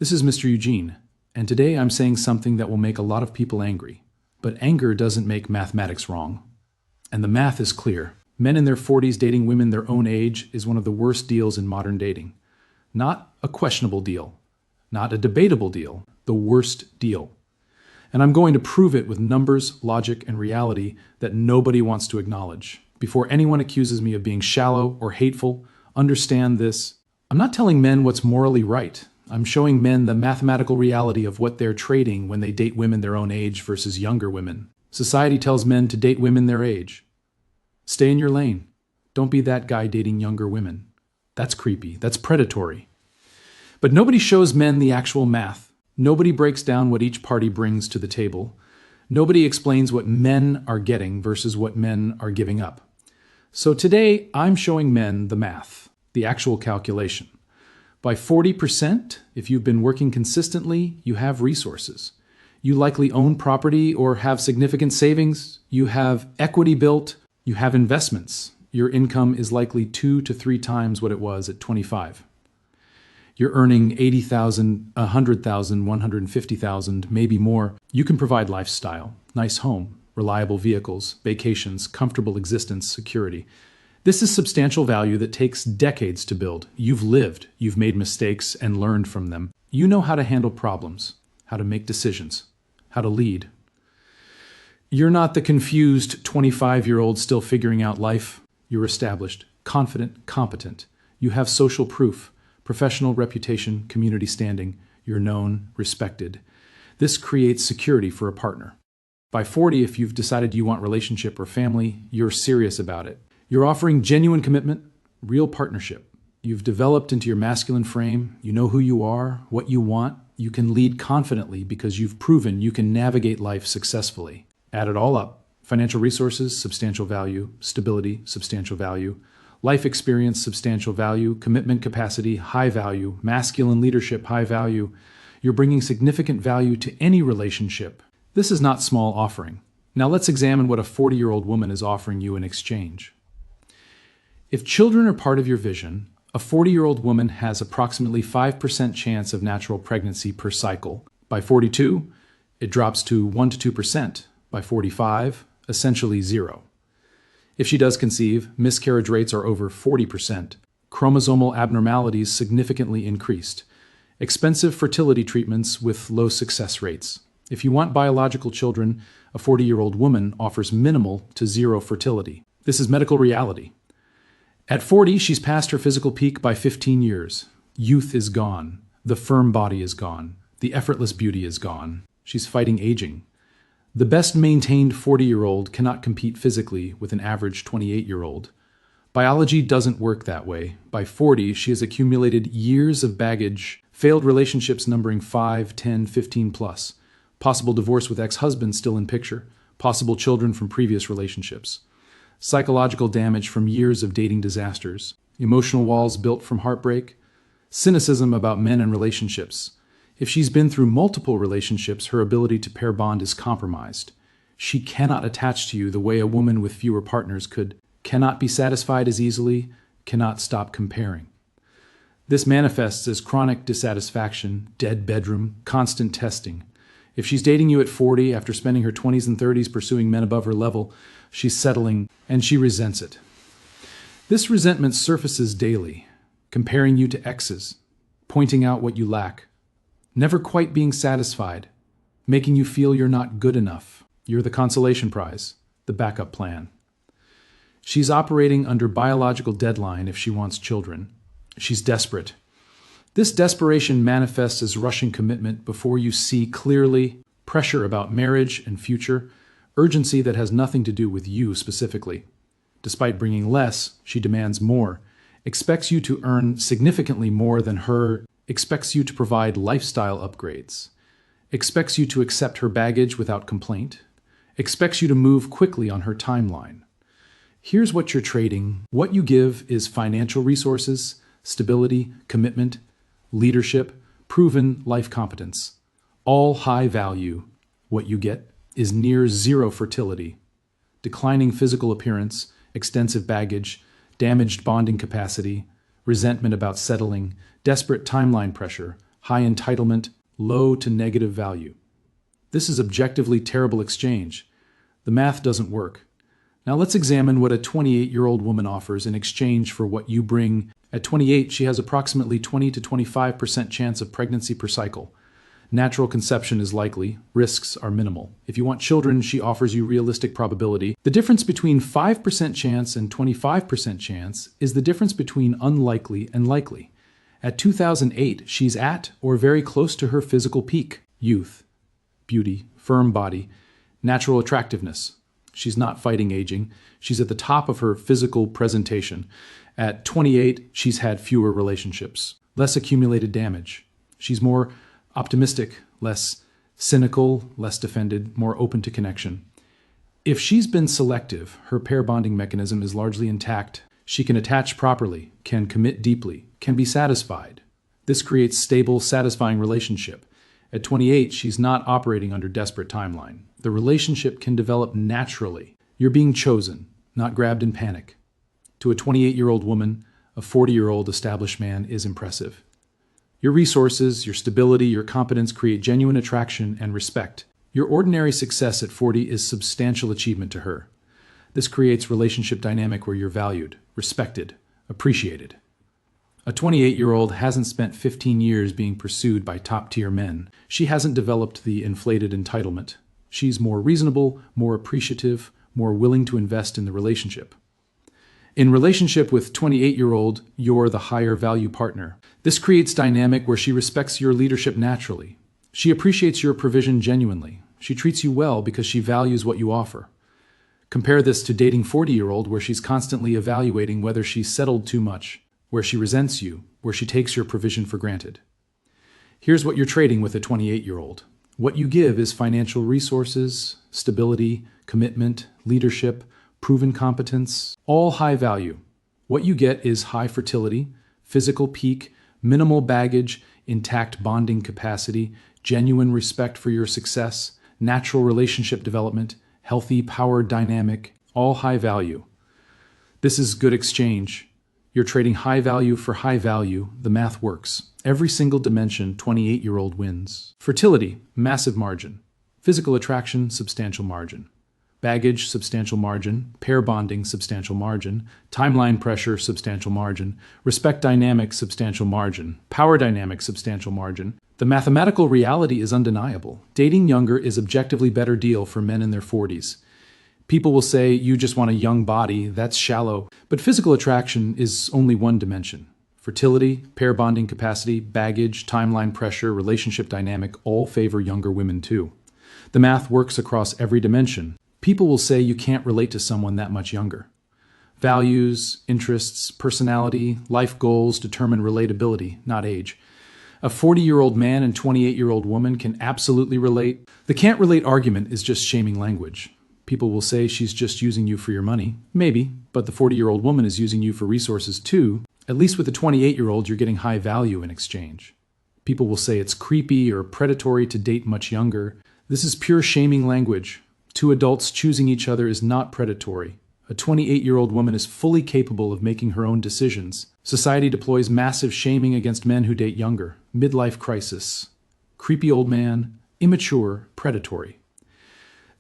This is Mr. Eugene, and today I'm saying something that will make a lot of people angry. But anger doesn't make mathematics wrong. And the math is clear. Men in their 40s dating women their own age is one of the worst deals in modern dating. Not a questionable deal, not a debatable deal, the worst deal. And I'm going to prove it with numbers, logic, and reality that nobody wants to acknowledge. Before anyone accuses me of being shallow or hateful, understand this. I'm not telling men what's morally right. I'm showing men the mathematical reality of what they're trading when they date women their own age versus younger women. Society tells men to date women their age. Stay in your lane. Don't be that guy dating younger women. That's creepy. That's predatory. But nobody shows men the actual math. Nobody breaks down what each party brings to the table. Nobody explains what men are getting versus what men are giving up. So today, I'm showing men the math, the actual calculation. By 40%, if you've been working consistently, you have resources. You likely own property or have significant savings. You have equity built. You have investments. Your income is likely 2 to 3 times what it was at 25. You're earning $80,000, $100,000, $150,000, maybe more. You can provide lifestyle, nice home, reliable vehicles, vacations, comfortable existence, security. This is substantial value that takes decades to build. You've lived, you've made mistakes and learned from them. You know how to handle problems, how to make decisions, how to lead. You're not the confused 25-year-old still figuring out life. You're established, confident, competent. You have social proof, professional reputation, community standing. You're known, respected. This creates security for a partner. By 40, if you've decided you want relationship or family, you're serious about it. You're offering genuine commitment, real partnership. You've developed into your masculine frame. You know who you are, what you want. You can lead confidently because you've proven you can navigate life successfully. Add it all up. Financial resources, substantial value. Stability, substantial value. Life experience, substantial value. Commitment capacity, high value. Masculine leadership, high value. You're bringing significant value to any relationship. This is not small offering. Now let's examine what a 40-year-old woman is offering you in exchange. If children are part of your vision, a 40-year-old woman has approximately 5% chance of natural pregnancy per cycle. By 42, it drops to 1 to 2%. By 45, essentially zero. If she does conceive, miscarriage rates are over 40%. Chromosomal abnormalities significantly increased. Expensive fertility treatments with low success rates. If you want biological children, a 40-year-old woman offers minimal to zero fertility. This is medical reality. At 40, she's past her physical peak by 15 years. Youth is gone. The firm body is gone. The effortless beauty is gone. She's fighting aging. The best maintained 40-year-old cannot compete physically with an average 28-year-old. Biology doesn't work that way. By 40, she has accumulated years of baggage, failed relationships numbering 5, 10, 15 plus, possible divorce with ex-husband still in picture, possible children from previous relationships, psychological damage from years of dating disasters, emotional walls built from heartbreak, cynicism about men and relationships. If she's been through multiple relationships, her ability to pair bond is compromised. She cannot attach to you the way a woman with fewer partners could, cannot be satisfied as easily, cannot stop comparing. This manifests as chronic dissatisfaction, dead bedroom, constant testing. If she's dating you at 40, after spending her 20s and 30s pursuing men above her level, she's settling, and she resents it. This resentment surfaces daily, comparing you to exes, pointing out what you lack, never quite being satisfied, making you feel you're not good enough. You're the consolation prize, the backup plan. She's operating under biological deadline if she wants children. She's desperate. This desperation manifests as rushing commitment before you see clearly, pressure about marriage and future, urgency that has nothing to do with you specifically. Despite bringing less, she demands more, expects you to earn significantly more than her, expects you to provide lifestyle upgrades, expects you to accept her baggage without complaint, expects you to move quickly on her timeline. Here's what you're trading. What you give is financial resources, stability, commitment, leadership, proven life competence. All high value. What you get is near zero fertility, declining physical appearance, extensive baggage, damaged bonding capacity, resentment about settling, desperate timeline pressure, high entitlement, low to negative value. This is objectively terrible exchange. The math doesn't work. Now let's examine what a 28-year-old woman offers in exchange for what you bring. At 28, she has approximately 20 to 25% chance of pregnancy per cycle. Natural conception is likely, risks are minimal. If you want children, she offers you realistic probability. The difference between 5% chance and 25% chance is the difference between unlikely and likely. At 2008, she's at or very close to her physical peak. Youth, beauty, firm body, natural attractiveness. She's not fighting aging. She's at the top of her physical presentation. At 28, she's had fewer relationships, less accumulated damage. She's more optimistic, less cynical, less defended, more open to connection. If she's been selective, her pair bonding mechanism is largely intact. She can attach properly, can commit deeply, can be satisfied. This creates stable, satisfying relationship. At 28, she's not operating under desperate timeline. The relationship can develop naturally. You're being chosen, not grabbed in panic. To a 28-year-old woman, a 40-year-old established man is impressive. Your resources, your stability, your competence create genuine attraction and respect. Your ordinary success at 40 is substantial achievement to her. This creates relationship dynamic where you're valued, respected, appreciated. A 28-year-old hasn't spent 15 years being pursued by top-tier men. She hasn't developed the inflated entitlement. She's more reasonable, more appreciative, more willing to invest in the relationship. In relationship with 28-year-old, you're the higher value partner. This creates dynamic where she respects your leadership naturally. She appreciates your provision genuinely. She treats you well because she values what you offer. Compare this to dating 40-year-old where she's constantly evaluating whether she's settled too much, where she resents you, where she takes your provision for granted. Here's what you're trading with a 28-year-old. What you give is financial resources, stability, commitment, leadership, proven competence, all high value. What you get is high fertility, physical peak, minimal baggage, intact bonding capacity, genuine respect for your success, natural relationship development, healthy power dynamic, all high value. This is good exchange. You're trading high value for high value. The math works. Every single dimension, 28-year-old wins. Fertility, massive margin. Physical attraction, substantial margin. Baggage, substantial margin. Pair bonding, substantial margin. Timeline pressure, substantial margin. Respect dynamic, substantial margin. Power dynamic, substantial margin. The mathematical reality is undeniable. Dating younger is objectively better deal for men in their 40s. People will say, you just want a young body, that's shallow. But physical attraction is only one dimension. Fertility, pair bonding capacity, baggage, timeline pressure, relationship dynamic all favor younger women too. The math works across every dimension. People will say you can't relate to someone that much younger. Values, interests, personality, life goals determine relatability, not age. A 40-year-old man and 28-year-old woman can absolutely relate. The can't relate argument is just shaming language. People will say she's just using you for your money. Maybe, but the 40-year-old woman is using you for resources too. At least with the 28-year-old, you're getting high value in exchange. People will say it's creepy or predatory to date much younger. This is pure shaming language. Two adults choosing each other is not predatory. A 28-year-old woman is fully capable of making her own decisions. Society deploys massive shaming against men who date younger. Midlife crisis. Creepy old man. Immature. Predatory.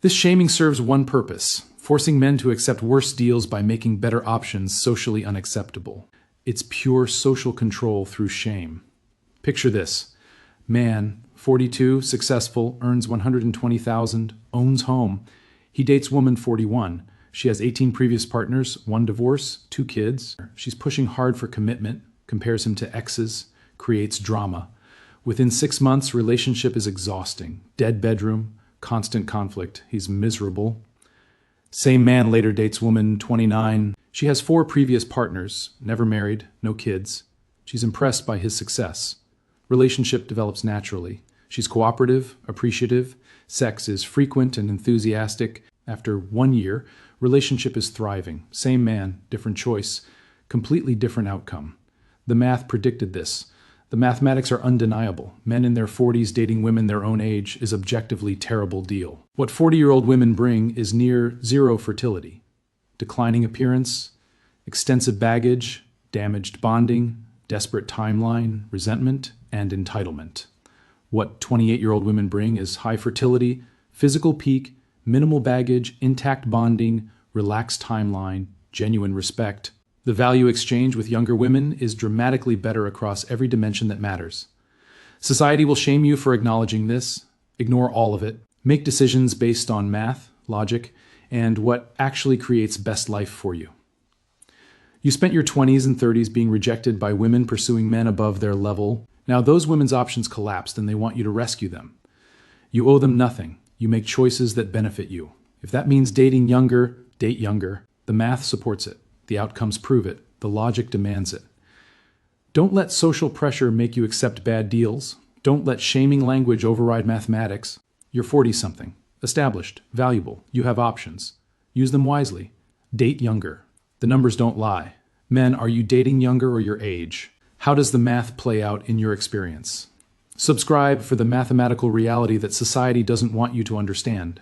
This shaming serves one purpose, forcing men to accept worse deals by making better options socially unacceptable. It's pure social control through shame. Picture this. Man, 42, successful, earns $120,000, owns home. He dates woman 41. She has 18 previous partners, 1 divorce, 2 kids. She's pushing hard for commitment, compares him to exes, creates drama. Within 6 months, relationship is exhausting. Dead bedroom, constant conflict. He's miserable. Same man later dates woman 29. She has 4 previous partners, never married, no kids. She's impressed by his success. Relationship develops naturally. She's cooperative, appreciative. Sex is frequent and enthusiastic. After 1 year, relationship is thriving. Same man, different choice, completely different outcome. The math predicted this. The mathematics are undeniable. Men in their 40s dating women their own age is objectively terrible deal. What 40-year-old women bring is near zero fertility. Declining appearance, extensive baggage, damaged bonding, desperate timeline, resentment, and entitlement. What 28-year-old women bring is high fertility, physical peak, minimal baggage, intact bonding, relaxed timeline, genuine respect. The value exchange with younger women is dramatically better across every dimension that matters. Society will shame you for acknowledging this. Ignore all of it. Make decisions based on math, logic, and what actually creates best life for you. You spent your 20s and 30s being rejected by women pursuing men above their level. Now those women's options collapsed and they want you to rescue them. You owe them nothing. You make choices that benefit you. If that means dating younger, date younger. The math supports it. The outcomes prove it. The logic demands it. Don't let social pressure make you accept bad deals. Don't let shaming language override mathematics. You're 40-something, established, valuable. You have options. Use them wisely. Date younger. The numbers don't lie. Men, are you dating younger or your age? How does the math play out in your experience? Subscribe for the mathematical reality that society doesn't want you to understand.